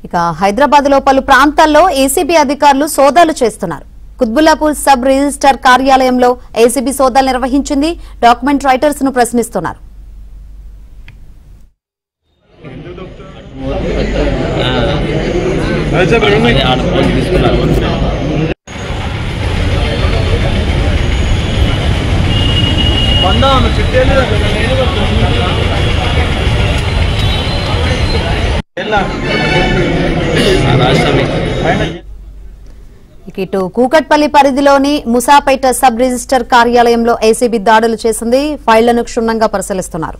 ఇక హైదరాబాద్ లో పలు ప్రాంతాల్లో ఏసీబీ అధికారులు సోదాలు చేస్తున్నారు. కుత్బుల్లాపూర్ సబ్ రిజిస్టర్ కార్యాలయంలో ఏసీబీ సోదాలు నిర్వహించింది. డాక్యుమెంట్ రైటర్స్ ను ప్రశ్నిస్తున్నారు. ఇటు కూకట్పల్లి పరిధిలోని ముసాపేట సబ్ రిజిస్టర్ కార్యాలయంలో ఏసీబీ దాడులు చేసింది. ఫైళ్లను క్షుణ్ణంగా పరిశీలిస్తున్నారు.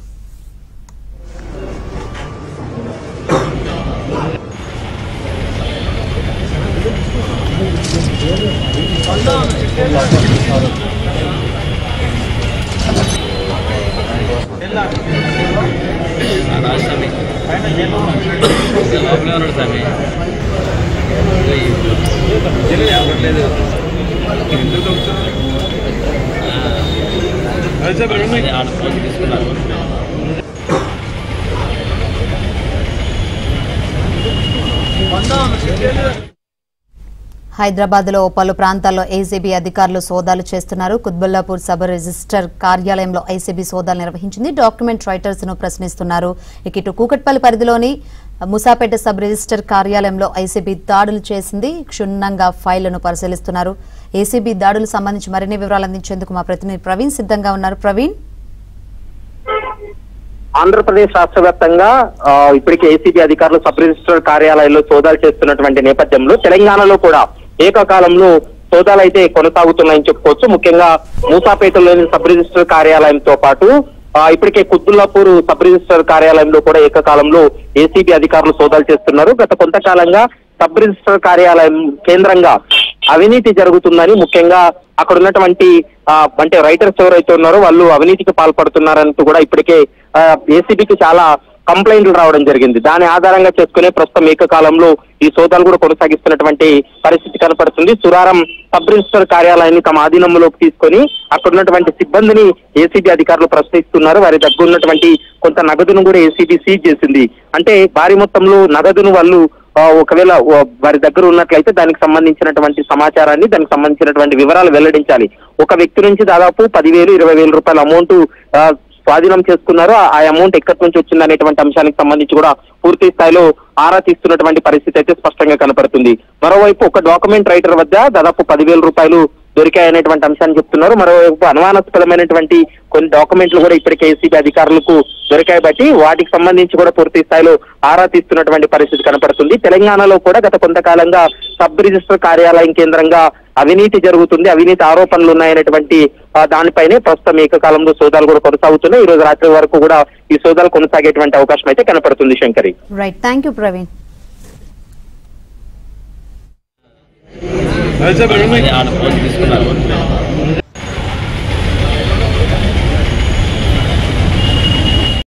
హైదరాబాద్ లో పలు ప్రాంతాల్లో ఏసీబీ అధికారులు సోదాలు చేస్తున్నారు. కుత్బుల్లాపూర్ సబ్ రిజిస్టర్ కార్యాలయంలో ఏసీబీ సోదాలు నిర్వహించింది. డాక్యుమెంట్ రైటర్స్ ను ప్రశ్నిస్తున్నారు. ఇటు కూకట్పల్లి పరిధిలోని ముసాపేట సబ్ రిజిస్టర్ కార్యాలయంలో ఏసీబీ దాడులు చేసింది. క్షుణ్ణంగా ఫైళ్లను పరిశీలిస్తున్నారు. ఏసీబీ దాడులకు సంబంధించి మరిన్ని వివరాలు అందించేందుకు మా ప్రతినిధి ప్రవీణ్ సిద్ధంగా ఉన్నారు. ప్రవీణ్, ఆంధ్రప్రదేశ్ రాష్ట్ర వ్యాప్తంగా ఇప్పటికే ఏసీబీ అధికారులు సబ్ రిజిస్టర్ కార్యాలయంలో సోదాలు చేస్తున్నటువంటి నేపథ్యంలో తెలంగాణలో కూడా ఏకకాలంలో సోదాలు అయితే కొనసాగుతున్నాయని చెప్పుకోవచ్చు. ముఖ్యంగా మూసాపేటలోని సబ్ రిజిస్టర్ కార్యాలయంతో పాటు ఇప్పటికే కుత్బుల్లాపూర్ సబ్ రిజిస్టర్ కార్యాలయంలో కూడా ఏకకాలంలో ఏసీబీ అధికారులు సోదాలు చేస్తున్నారు. గత కొంతకాలంగా సబ్ రిజిస్టర్ కార్యాలయం కేంద్రంగా అవినీతి జరుగుతుందని, ముఖ్యంగా అక్కడ ఉన్నటువంటి అంటే రైటర్స్ ఎవరైతే ఉన్నారో వాళ్ళు అవినీతికి పాల్పడుతున్నారంటూ కూడా ఇప్పటికే ఏసీబీకి చాలా కంప్లైంట్లు రావడం జరిగింది. దాని ఆధారంగా చేసుకునే ప్రస్తుతం ఏకకాలంలో ఈ సోదాలు కూడా కొనసాగిస్తున్నటువంటి పరిస్థితి కనపడుతుంది. సురారం సబ్ రిజిస్టర్ కార్యాలయాన్ని తమ ఆధీనంలోకి తీసుకొని అక్కడ ఉన్నటువంటి సిబ్బందిని ఏసీబీ అధికారులు ప్రశ్నిస్తున్నారు. వారి దగ్గర ఉన్నటువంటి కొంత నగదును కూడా ఏసీబీ సీజ్ చేసింది. అంటే భారీ మొత్తంలో నగదును వాళ్ళు ఒకవేళ వారి దగ్గర ఉన్నట్లయితే దానికి సంబంధించినటువంటి సమాచారాన్ని, దానికి సంబంధించినటువంటి వివరాలు వెల్లడించాలి. ఒక వ్యక్తి నుంచి దాదాపు 10,000, 20,000 రూపాయల అమౌంట్ స్వాధీనం చేసుకున్నారు. ఆ అమౌంట్ ఎక్కడి నుంచి వచ్చింది అనేటువంటి అంశానికి సంబంధించి కూడా పూర్తి స్థాయిలో ఆరా తీస్తున్నటువంటి పరిస్థితి అయితే స్పష్టంగా కనపడుతుంది. మరోవైపు ఒక డాక్యుమెంట్ రైటర్ వద్ద దాదాపు 10,000 రూపాయలు దొరికాయనేటువంటి అంశాన్ని చెప్తున్నారు. మరోవైపు అనుమానాస్పదమైనటువంటి కొన్ని డాక్యుమెంట్లు కూడా ఇప్పటికే ఏసీబీ అధికారులకు దొరికాయి బట్టి వాటికి సంబంధించి కూడా పూర్తి స్థాయిలో ఆరా తీస్తున్నటువంటి పరిస్థితి కనపడుతుంది. తెలంగాణలో కూడా గత కొంతకాలంగా సబ్ రిజిస్టర్ కార్యాలయం కేంద్రంగా అవినీతి జరుగుతుంది, అవినీతి ఆరోపణలు ఉన్నాయనేటువంటి దానిపైనే ప్రస్తుతం ఏకకాలంలో సోదాలు కూడా కొనసాగుతున్నాయి. ఈ రోజు రాత్రి వరకు కూడా ఈ సోదాలు కొనసాగేటువంటి అవకాశం అయితే కనపడుతుంది. Shankari, right, thank you Praveen. తీసుకున్నారు